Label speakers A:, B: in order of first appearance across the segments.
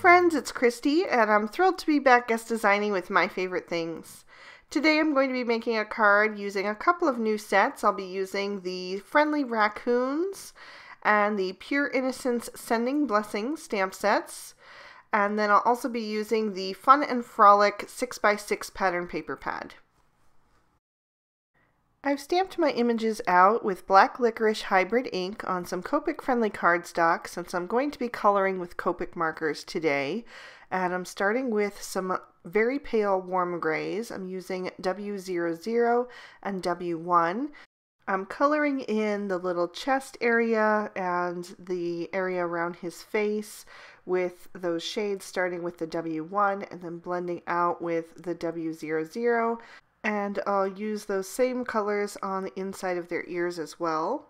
A: friends, it's Christy, and I'm thrilled to be back guest designing with My Favorite Things. Today I'm going to be making a card using a couple of new sets. I'll be using the Friendly Raccoons and the Pure Innocence Sending Blessings stamp sets, and then I'll also be using the Fun and Frolic 6x6 pattern paper pad. I've stamped my images out with black licorice hybrid ink on some Copic friendly cardstock since I'm going to be coloring with Copic markers today. And I'm starting with some very pale warm grays. I'm using W00 and W1. I'm coloring in the little chest area and the area around his face with those shades, starting with the W1 and then blending out with the W00. And I'll use those same colors on the inside of their ears as well.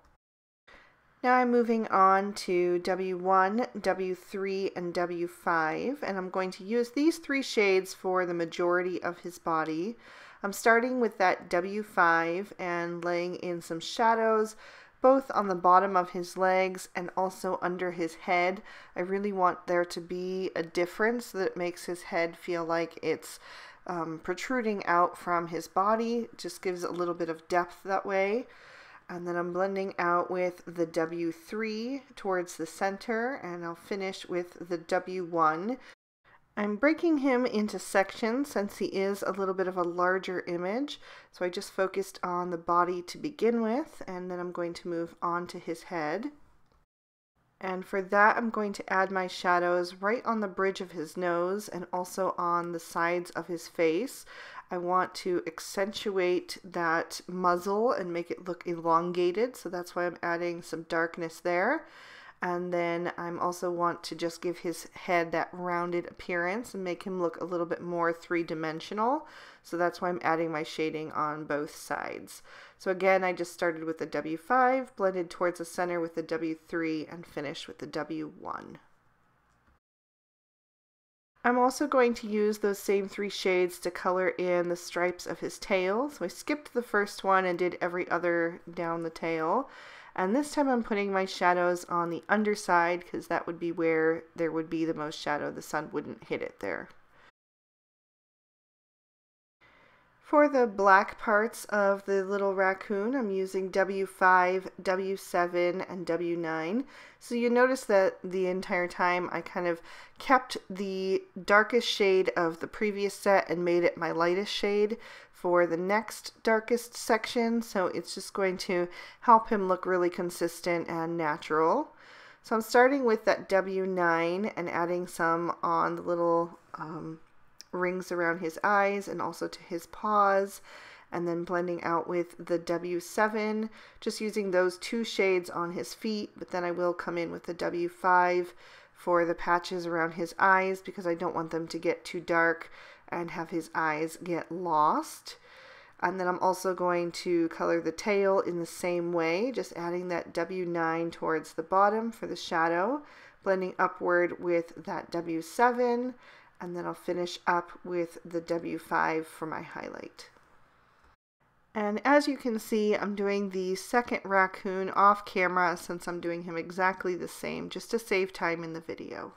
A: Now I'm moving on to W1, W3, and W5, and I'm going to use these three shades for the majority of his body. I'm starting with that W5 and laying in some shadows, both on the bottom of his legs and also under his head. I really want there to be a difference that makes his head feel like it's protruding out from his body. It just gives a little bit of depth that way. And then I'm blending out with the W3 towards the center, and I'll finish with the W1. I'm breaking him into sections since he is a little bit of a larger image, so I just focused on the body to begin with, and then I'm going to move on to his head. And for that, I'm going to add my shadows right on the bridge of his nose and also on the sides of his face. I want to accentuate that muzzle and make it look elongated, so that's why I'm adding some darkness there. And then I'm also want to just give his head that rounded appearance and make him look a little bit more three-dimensional. So that's why I'm adding my shading on both sides. So again, I just started with the W5, blended towards the center with the W3, and finished with the W1. I'm also going to use those same three shades to color in the stripes of his tail. So I skipped the first one and did every other down the tail. And this time I'm putting my shadows on the underside because that would be where there would be the most shadow. The sun wouldn't hit it there. For the black parts of the little raccoon, I'm using W5, W7, and W9. So you notice that the entire time I kind of kept the darkest shade of the previous set and made it my lightest shade for the next darkest section. So it's just going to help him look really consistent and natural. So I'm starting with that W9 and adding some on the little rings around his eyes and also to his paws, and then blending out with the W7, just using those two shades on his feet, but then I will come in with the W5 for the patches around his eyes because I don't want them to get too dark and have his eyes get lost. And then I'm also going to color the tail in the same way, just adding that W9 towards the bottom for the shadow, blending upward with that W7, and then I'll finish up with the W5 for my highlight. And as you can see, I'm doing the second raccoon off camera since I'm doing him exactly the same, just to save time in the video.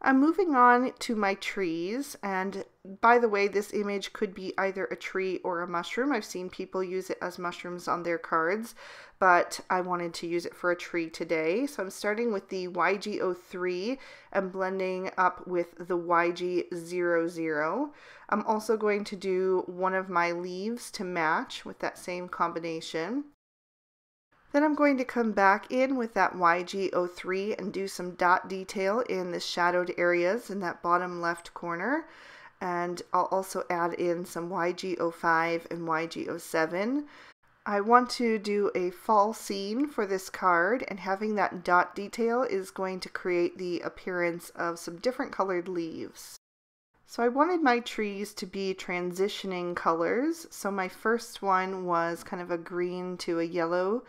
A: I'm moving on to my trees, and by the way, this image could be either a tree or a mushroom. I've seen people use it as mushrooms on their cards, but I wanted to use it for a tree today. So I'm starting with the YG03 and blending up with the YG00. I'm also going to do one of my leaves to match with that same combination. Then I'm going to come back in with that YG03 and do some dot detail in the shadowed areas in that bottom left corner. And I'll also add in some YG05 and YG07. I want to do a fall scene for this card, and having that dot detail is going to create the appearance of some different colored leaves. So I wanted my trees to be transitioning colors. So my first one was kind of a green to a yellow.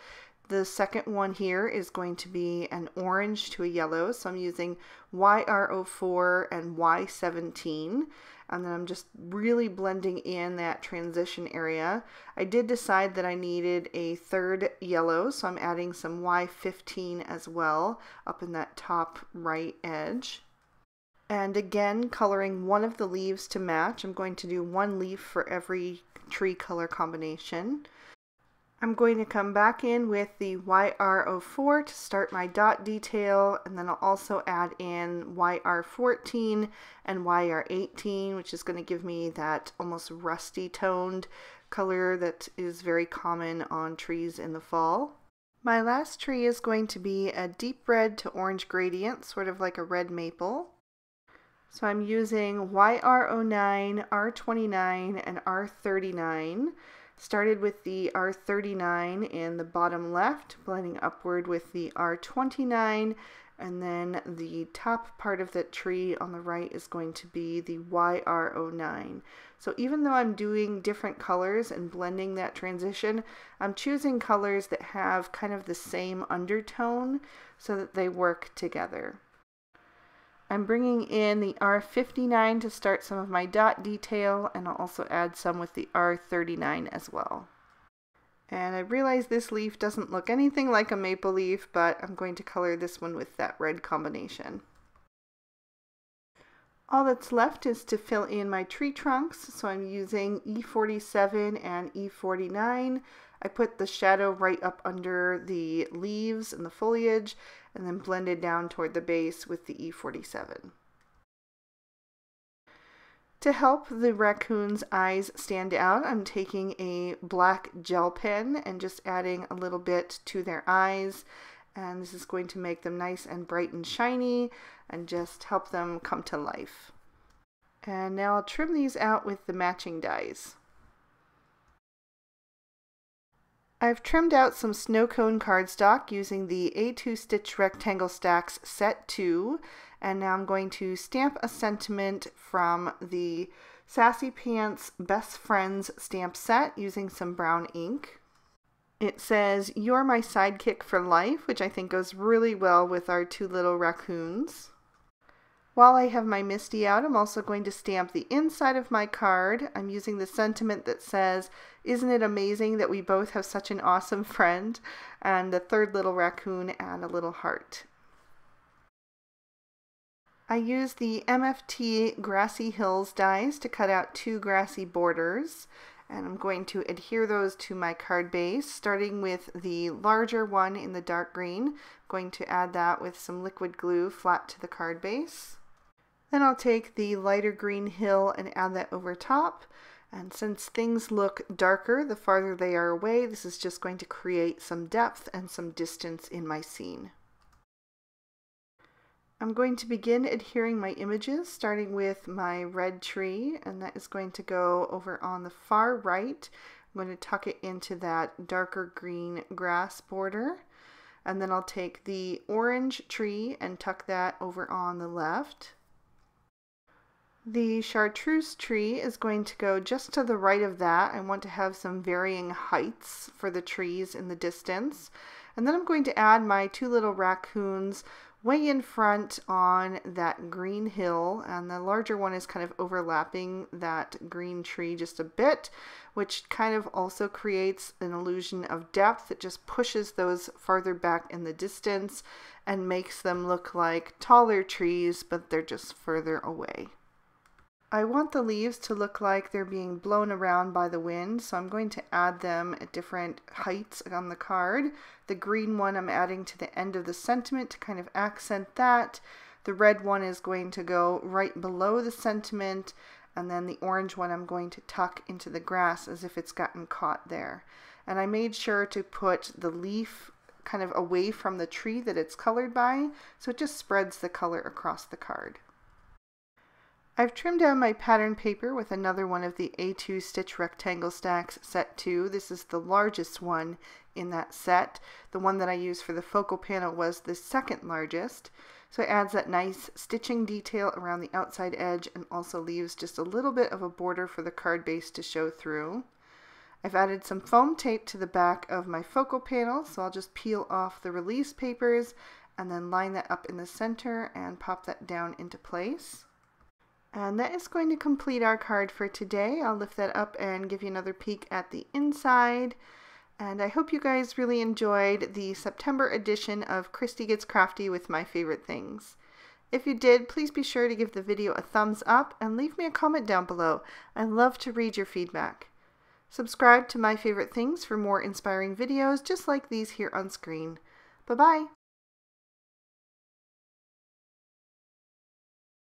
A: The second one here is going to be an orange to a yellow, so I'm using YR04 and Y17, and then I'm just really blending in that transition area. I did decide that I needed a third yellow, so I'm adding some Y15 as well up in that top right edge. And again, coloring one of the leaves to match. I'm going to do one leaf for every tree color combination. I'm going to come back in with the YR04 to start my dot detail, and then I'll also add in YR14 and YR18, which is going to give me that almost rusty toned color that is very common on trees in the fall. My last tree is going to be a deep red to orange gradient, sort of like a red maple. So I'm using YR09, R29, and R39. Started with the R39 in the bottom left, blending upward with the R29, and then the top part of that tree on the right is going to be the YR09. So even though I'm doing different colors and blending that transition, I'm choosing colors that have kind of the same undertone so that they work together. I'm bringing in the R59 to start some of my dot detail, and I'll also add some with the R39 as well. And I realize this leaf doesn't look anything like a maple leaf, but I'm going to color this one with that red combination. All that's left is to fill in my tree trunks, so I'm using E47 and E49. I put the shadow right up under the leaves and the foliage, and then blended down toward the base with the E47. To help the raccoon's eyes stand out, I'm taking a black gel pen and just adding a little bit to their eyes, and this is going to make them nice and bright and shiny and just help them come to life. And now I'll trim these out with the matching dies. I've trimmed out some snow cone cardstock using the A2 Stitch Rectangle Stacks Set 2, and now I'm going to stamp a sentiment from the Sassy Pants Best Friends stamp set using some brown ink. It says, "You're my sidekick for life," which I think goes really well with our two little raccoons. While I have my Misty out, I'm also going to stamp the inside of my card. I'm using the sentiment that says, "Isn't it amazing that we both have such an awesome friend?" and the third little raccoon and a little heart. I used the MFT Grassy Hills dies to cut out two grassy borders, and I'm going to adhere those to my card base, starting with the larger one in the dark green. I'm going to add that with some liquid glue flat to the card base. Then I'll take the lighter green hill and add that over top. And since things look darker the farther they are away, this is just going to create some depth and some distance in my scene. I'm going to begin adhering my images, starting with my red tree, and that is going to go over on the far right. I'm going to tuck it into that darker green grass border. And then I'll take the orange tree and tuck that over on the left. The chartreuse tree is going to go just to the right of that. I want to have some varying heights for the trees in the distance. And then I'm going to add my two little raccoons way in front on that green hill, and the larger one is kind of overlapping that green tree just a bit, which kind of also creates an illusion of depth. It just pushes those farther back in the distance and makes them look like taller trees, but they're just further away. I want the leaves to look like they're being blown around by the wind, so I'm going to add them at different heights on the card. The green one I'm adding to the end of the sentiment to kind of accent that. The red one is going to go right below the sentiment, and then the orange one I'm going to tuck into the grass as if it's gotten caught there. And I made sure to put the leaf kind of away from the tree that it's colored by, so it just spreads the color across the card. I've trimmed down my pattern paper with another one of the A2 Stitch Rectangle Stacks Set 2. This is the largest one in that set. The one that I used for the focal panel was the second largest. So it adds that nice stitching detail around the outside edge and also leaves just a little bit of a border for the card base to show through. I've added some foam tape to the back of my focal panel, so I'll just peel off the release papers and then line that up in the center and pop that down into place. And that is going to complete our card for today. I'll lift that up and give you another peek at the inside. And I hope you guys really enjoyed the September edition of Christy Gets Crafty with my favorite things. If you did, please be sure to give the video a thumbs up and leave me a comment down below. I love to read your feedback. Subscribe to My Favorite Things for more inspiring videos just like these here on screen. Bye-bye!